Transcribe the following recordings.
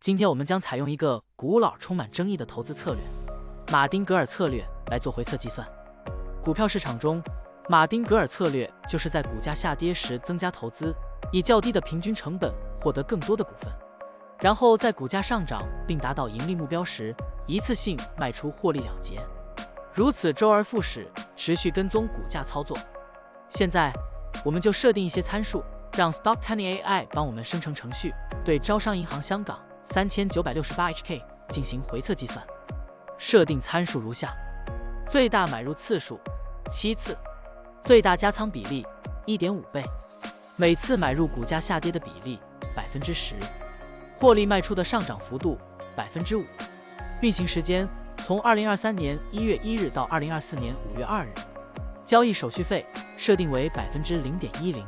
今天我们将采用一个古老、充满争议的投资策略——马丁格尔策略来做回测计算。股票市场中，马丁格尔策略就是在股价下跌时增加投资，以较低的平均成本获得更多的股份，然后在股价上涨并达到盈利目标时，一次性卖出获利了结。如此周而复始，持续跟踪股价操作。现在，我们就设定一些参数，让 Stocktiny AI 帮我们生成程序，对招商银行香港3968HK 进行回测计算。设定参数如下：最大买入次数7次，最大加仓比例 1.5 倍，每次买入股价下跌的比例 10%， 获利卖出的上涨幅度 5%， 运行时间从2023年1月1日到2024年5月2日，交易手续费设定为 0.10%。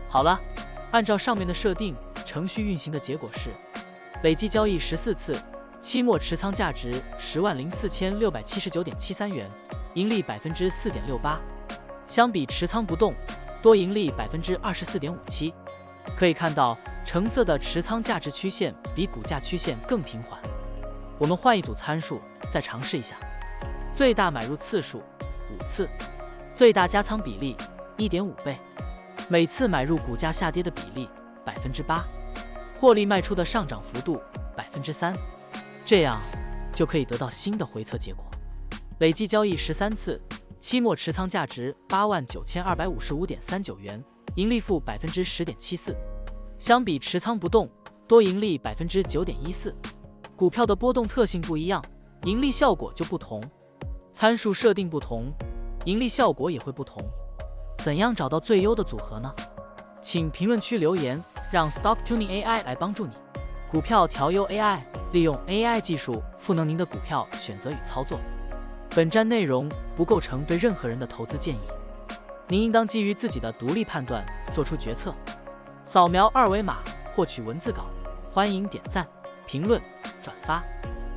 好了，按照上面的设定，程序运行的结果是累计交易14次，期末持仓价值104679.73元，盈利 4.68%， 相比持仓不动，多盈利 24.57%。 可以看到，橙色的持仓价值曲线比股价曲线更平缓。我们换一组参数，再尝试一下。最大买入次数5次，最大加仓比例 1.5 倍，每次买入股价下跌的比例 8%， 获利卖出的上涨幅度 3%， 这样就可以得到新的回测结果。累计交易13次，期末持仓价值89255.39元，盈利负 10.74%， 相比持仓不动，多盈利 9.14%。股票的波动特性不一样，盈利效果就不同，参数设定不同，盈利效果也会不同。怎样找到最优的组合呢？请评论区留言，让 Stocktiny AI 来帮助你。股票调优 AI， 利用 AI 技术赋能您的股票选择与操作。本站内容不构成对任何人的投资建议，您应当基于自己的独立判断做出决策。扫描二维码获取文字稿，欢迎点赞、评论、转发。